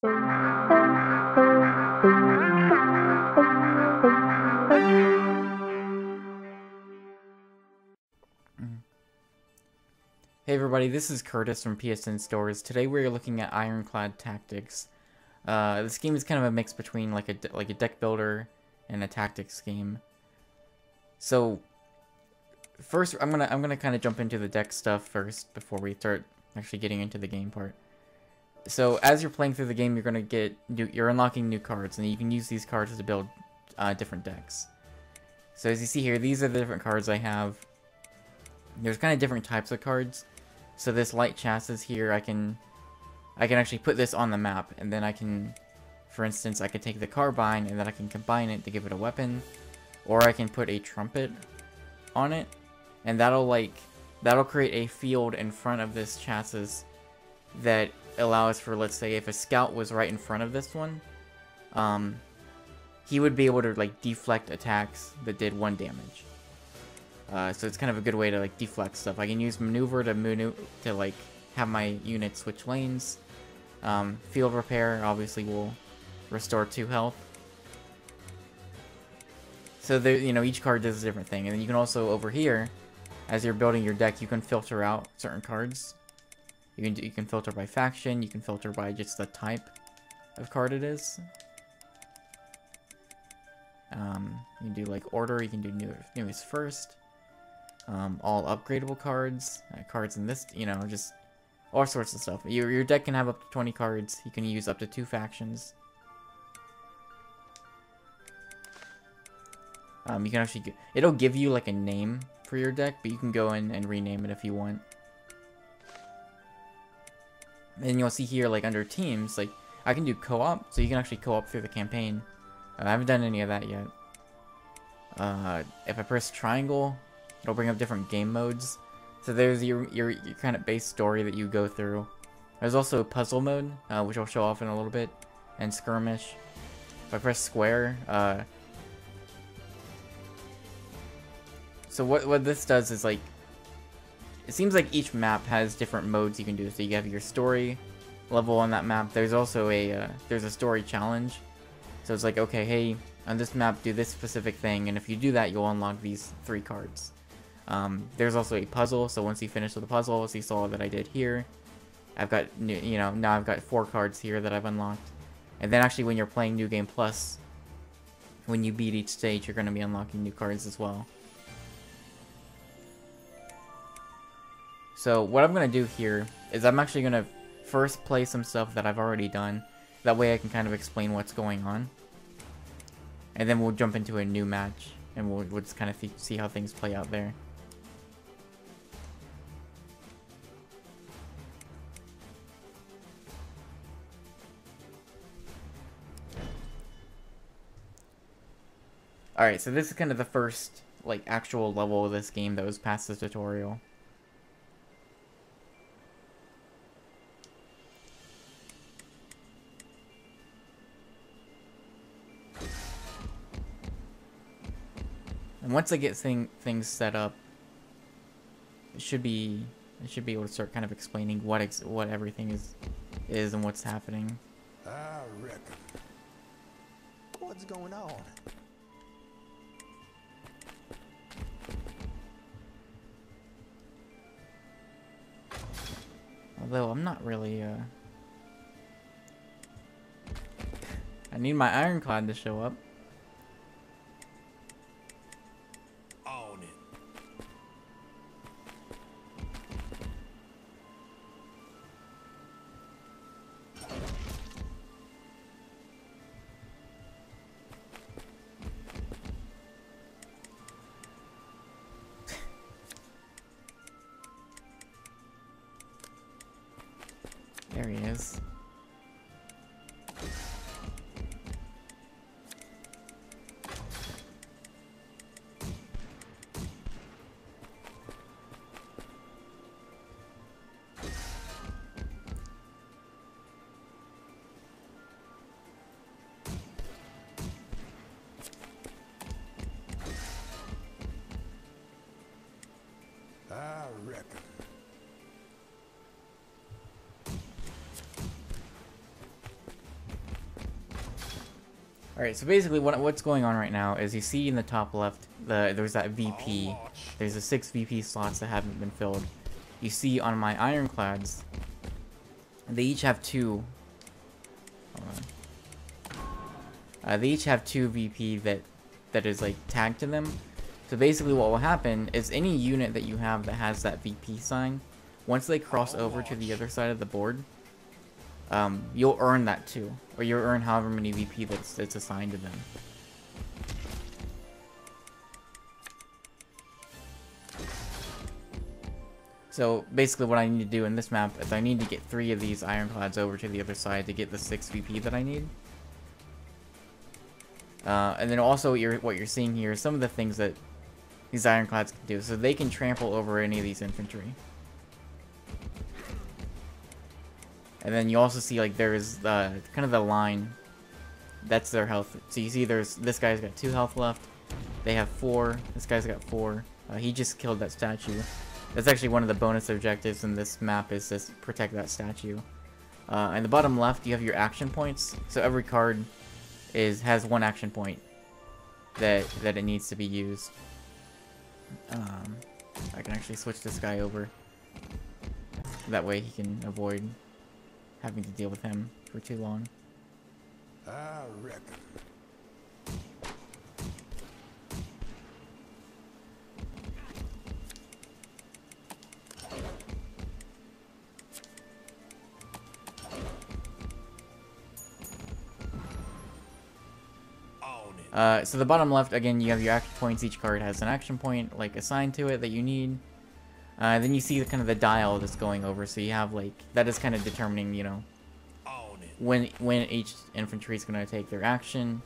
Hey everybody, this is Curtis from PSN Stores. Today we're looking at Ironclad Tactics. This game is kind of a mix between like a deck builder and a tactics game. So first, I'm gonna kind of jump into the deck stuff first before we start actually getting into the game part. So as you're playing through the game, you're unlocking new cards, and you can use these cards to build different decks. So as you see here, these are the different cards I have. There's kind of different types of cards. So this light chassis here, I can actually put this on the map, and then I can, for instance, I could take the carbine and then I can combine it to give it a weapon, or I can put a trumpet on it, and that'll create a field in front of this chassis that allows for, let's say, if a scout was right in front of this one, he would be able to like deflect attacks that did 1 damage. So it's kind of a good way to like deflect stuff. I can use maneuver to like have my unit switch lanes. Field repair obviously will restore 2 health. So there, each card does a different thing, and then you can also over here, as you're building your deck, you can filter out certain cards. You can filter by faction. You can filter by just the type of card it is. You can do like order. You can do newest first. All upgradable cards, cards in this, just all sorts of stuff. Your deck can have up to 20 cards. You can use up to 2 factions. You can actually, it'll give you like a name for your deck, but you can go in and rename it if you want. And you'll see here, like under teams, like I can do co-op, so you can actually co-op through the campaign. I haven't done any of that yet. If I press triangle, it'll bring up different game modes. So there's your kind of base story that you go through. There's also puzzle mode, which I'll show off in a little bit, and skirmish. If I press square, so what this does is like, it seems like each map has different modes you can do. So you have your story level on that map. There's also there's a story challenge. So it's like, okay, hey, on this map, do this specific thing, and if you do that, you'll unlock these 3 cards. There's also a puzzle, so once you finish with the puzzle, as you saw that I did here, I've got now I've got 4 cards here that I've unlocked. And then actually when you're playing New Game Plus, when you beat each stage, you're going to be unlocking new cards as well. So what I'm going to do here is I'm actually going to first play some stuff that I've already done. That way I can kind of explain what's going on. And then we'll jump into a new match, and we'll just kind of see how things play out there. Alright, so this is kind of the first, like, actual level of this game that was past the tutorial. And once I get things set up, I should be able to start kind of explaining what everything is and what's happening. I reckon. What's going on? Although I'm not really I need my Ironclad to show up. On it. There he is. I reckon. Alright, so basically what's going on right now is you see in the top left, there's that VP. There's the 6 VP slots that haven't been filled. You see on my Ironclads, they each have 2. They each have 2 VP that is like tagged to them. So basically what will happen is any unit that you have that has that VP sign, once they cross over to the other side of the board, you'll earn that too, or you'll earn however many VP that's assigned to them. So basically what I need to do in this map is I need to get 3 of these Ironclads over to the other side to get the 6 VP that I need. And then also what you're seeing here is some of the things that these Ironclads can do. So they can trample over any of these infantry. And then you also see like there's kind of the line. That's their health. So you see there's this guy's got 2 health left. They have 4. This guy's got 4. He just killed that statue. That's actually one of the bonus objectives in this map, is to protect that statue. In the bottom left, you have your action points. So every card has 1 action point that it needs to be used. I can actually switch this guy over. That way he can avoid having to deal with him for too long. I reckon. So the bottom left, again, you have your action points. Each card has an action point, like, assigned to it that you need. Then you see kind of the dial that's going over, so you have, like, that is kind of determining, you know, when each infantry is going to take their action,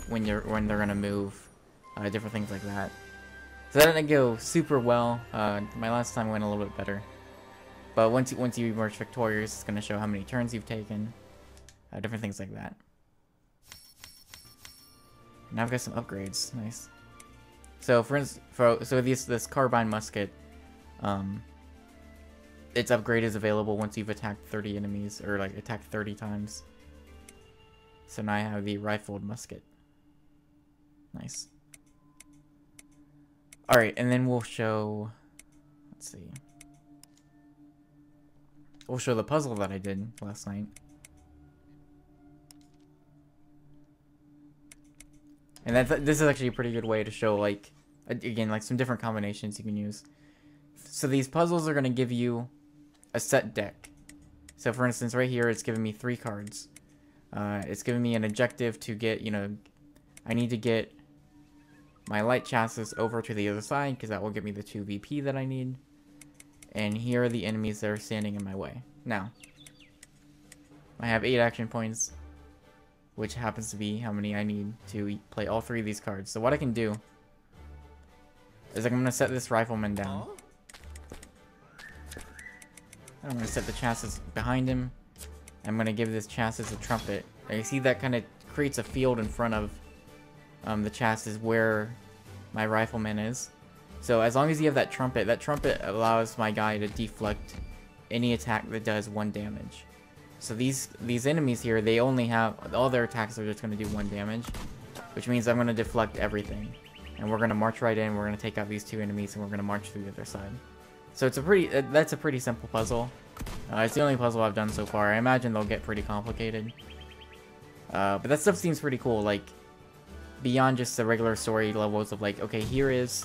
when they're going to move, different things like that. So that didn't go super well. My last time went a little bit better. But once you emerge victorious, it's going to show how many turns you've taken, different things like that. Now I've got some upgrades. Nice. So this carbine musket, its upgrade is available once you've attacked 30 enemies, or like attacked 30 times. So now I have the rifled musket. Nice. Alright, and then we'll show, let's see. We'll show the puzzle that I did last night. And this is actually a pretty good way to show, like, again, like some different combinations you can use. So these puzzles are going to give you a set deck. So for instance, right here, it's giving me 3 cards. It's giving me an objective to get, you know, I need to get my light chassis over to the other side, because that will give me the 2 VP that I need. And here are the enemies that are standing in my way. Now, I have 8 action points, which happens to be how many I need to play all 3 of these cards. So what I can do is I'm going to set this rifleman down. I'm going to set the chassis behind him. I'm going to give this chassis a trumpet. And you see that kind of creates a field in front of the chassis where my rifleman is. So as long as you have that trumpet allows my guy to deflect any attack that does 1 damage. So these enemies here, they only have, all their attacks are just going to do 1 damage, which means I'm going to deflect everything. And we're going to march right in, we're going to take out these 2 enemies, and we're going to march through the other side. So it's that's a pretty simple puzzle. It's the only puzzle I've done so far. I imagine they'll get pretty complicated. But that stuff seems pretty cool, like, beyond just the regular story levels of like, okay, here is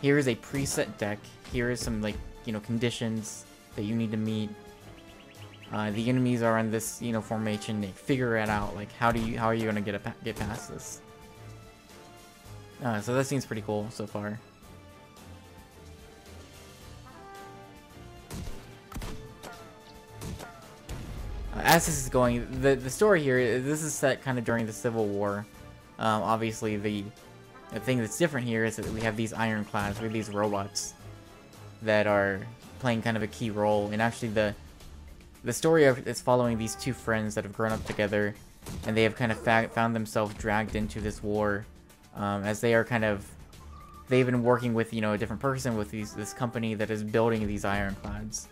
a preset deck, here is some, like, you know, conditions that you need to meet. The enemies are in this, you know, formation. They figure it out. Like, how are you gonna get past this? So that seems pretty cool so far. As this is going, the story here, this is set kind of during the Civil War. Obviously, the thing that's different here is that we have these Ironclads, we have these robots that are playing kind of a key role. And actually, the story is following these 2 friends that have grown up together, and they have kind of found themselves dragged into this war, as they are kind of, they've been working with, you know, a different person with this company that is building these Ironclads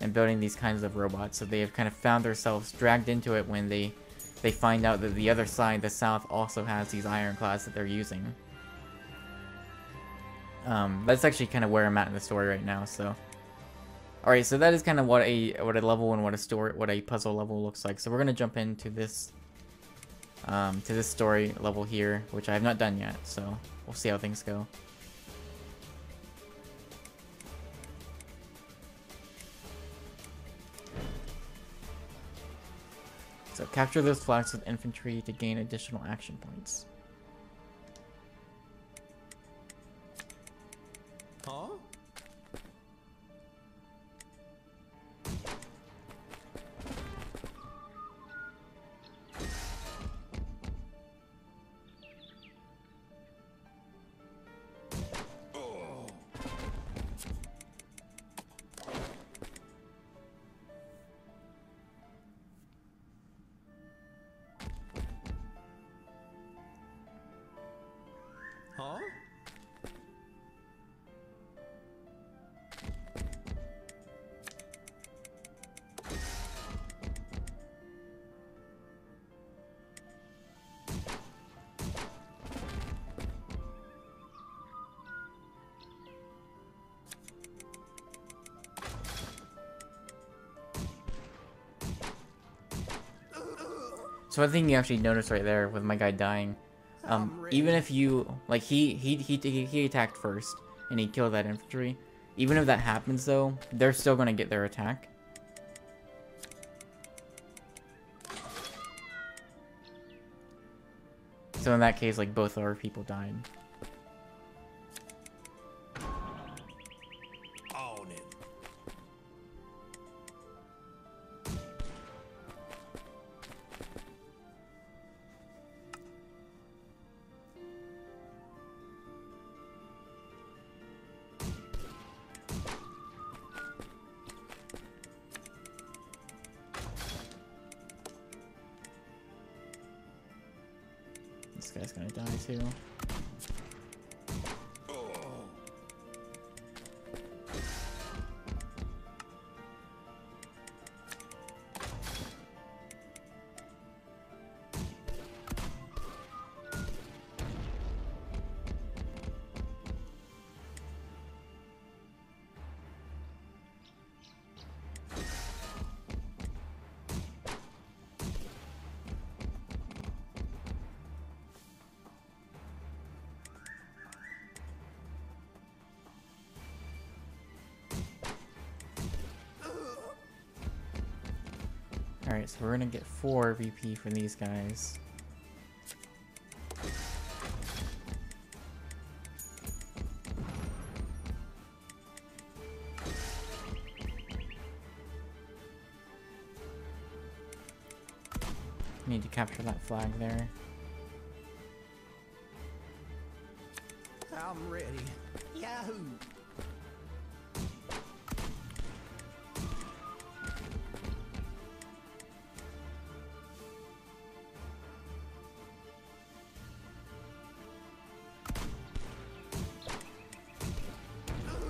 and building these kinds of robots. So they have kind of found themselves dragged into it when they they find out that the other side, the south, also has these ironclads that they're using. That's actually kind of where I'm at in the story right now. So, all right, so that is kind of what a level and what a puzzle level looks like. So we're gonna jump into this to this story level here, which I have not done yet. So we'll see how things go. So capture those flags with infantry to gain additional action points. Huh? Huh? So one thing you actually notice right there with my guy dying, even if you like he attacked first and he killed that infantry, even if that happens though, they're still gonna get their attack. So in that case, like both our people died. On it. This guy's gonna die too. Alright, so we're gonna get 4 VP from these guys. Need to capture that flag there. I'm ready. Yahoo!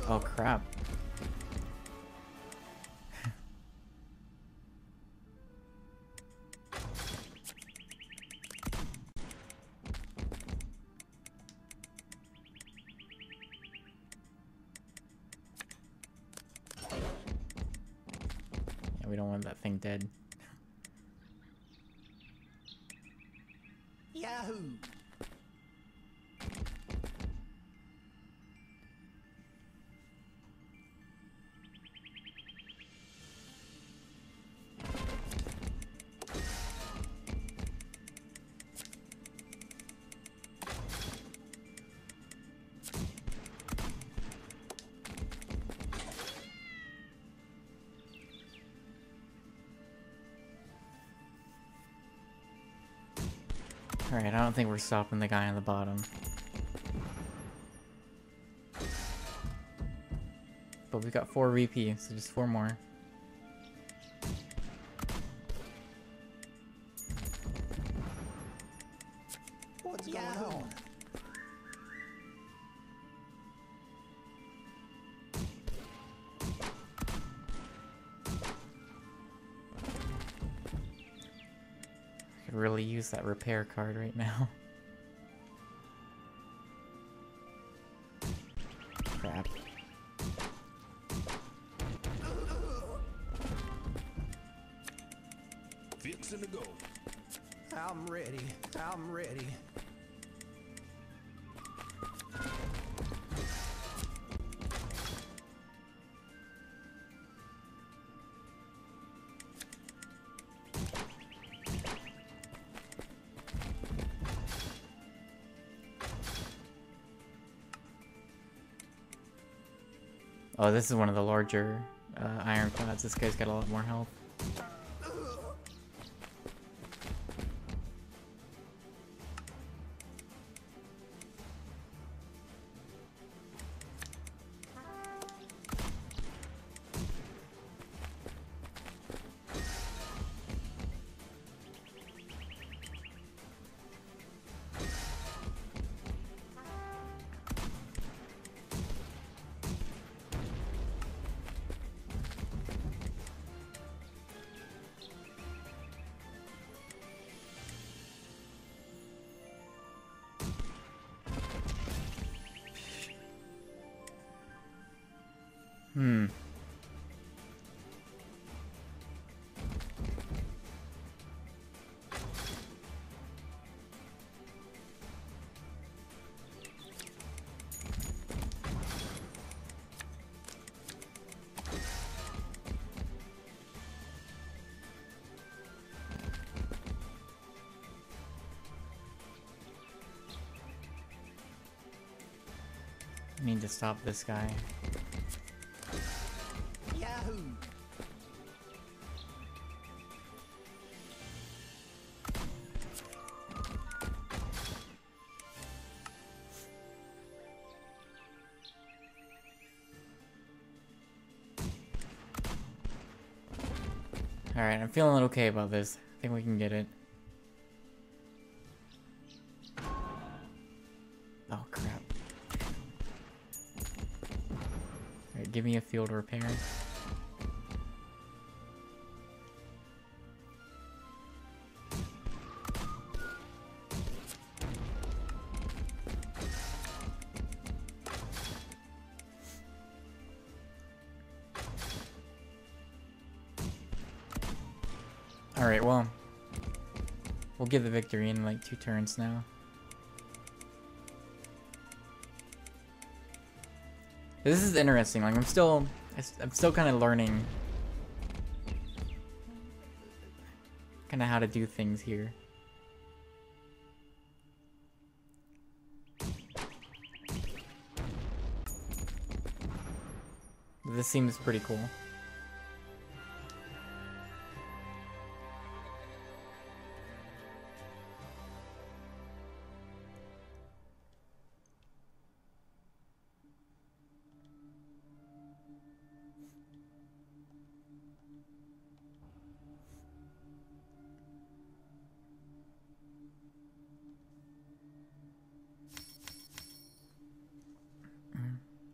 Oh crap. Yeah, we don't want that thing dead. Yahoo! Alright, I don't think we're stopping the guy on the bottom. But we got 4 VP, so just 4 more. What's going on? Could really use that repair card right now. Crap. Fixing to go. I'm ready. I'm ready. Oh, this is one of the larger ironclads. This guy's got a lot more health. Hmm. I need to stop this guy. Yahoo! Alright, I'm feeling okay about this. I think we can get it. Oh, crap. Alright, give me a field repair. Alright, well, we'll get the victory in like 2 turns now. This is interesting. Like I'm still kind of learning kind of how to do things here. This seems pretty cool.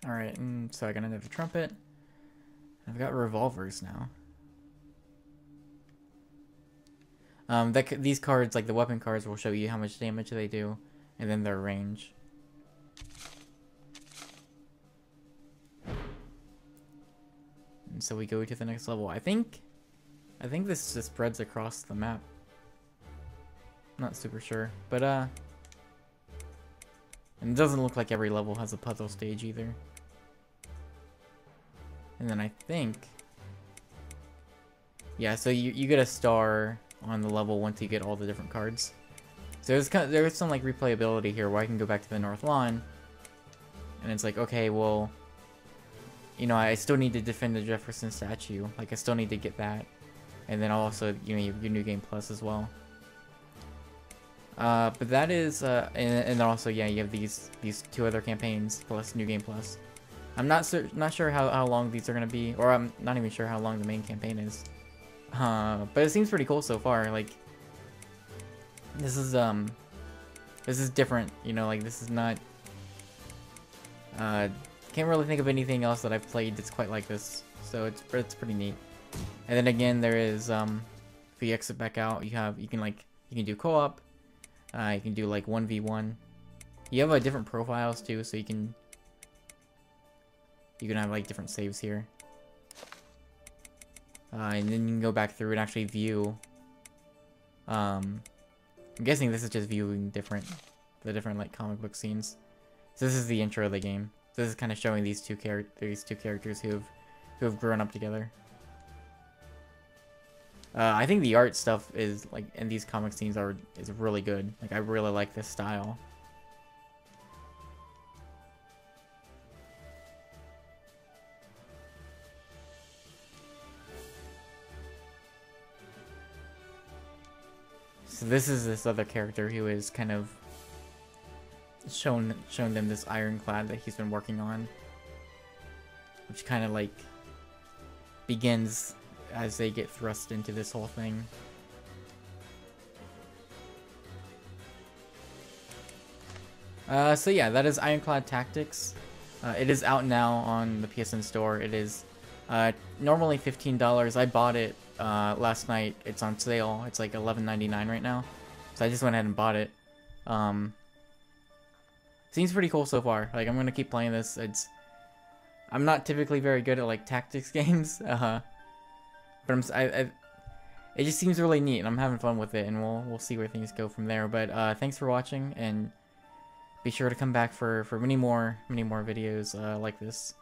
Alright, so I got another trumpet. I've got revolvers now. These cards, like the weapon cards, will show you how much damage they do, and then their range. And so we go to the next level. I think this just spreads across the map. Not super sure, but and it doesn't look like every level has a puzzle stage either. And then I think, yeah, so you get a star on the level once you get all the different cards. So there's some like replayability here where I can go back to the North Lawn, and it's like, okay, well, you know, I still need to defend the Jefferson statue. Like I still need to get that, and then also, you know, you have your New Game Plus as well. But that is, and then also, yeah, you have these 2 other campaigns plus New Game Plus. I'm not sure how long these are gonna be, or I'm not even sure how long the main campaign is. But it seems pretty cool so far. Like this is different, you know. Like this is not. Can't really think of anything else that I've played that's quite like this. So it's pretty neat. And then again, there is if you exit back out, you can like You can do co-op. You can do like 1v1. You have different profiles too, so you can have like different saves here. And then you can go back through and actually view. I'm guessing this is just viewing the different like comic book scenes. So this is the intro of the game. So this is kind of showing these two characters who have grown up together. I think the art stuff is like in these comic scenes is really good. Like I really like this style. So this is this other character who is kind of shown them this Ironclad that he's been working on, which kind of like begins as they get thrust into this whole thing. So yeah, that is Ironclad Tactics. It is out now on the PSN store. It is normally $15. I bought it last night. It's on sale. It's like $11.99 right now. So I just went ahead and bought it. Seems pretty cool so far. Like I'm gonna keep playing this. I'm not typically very good at like tactics games. But it just seems really neat, and I'm having fun with it, and we'll see where things go from there. But thanks for watching, and be sure to come back for many more videos like this.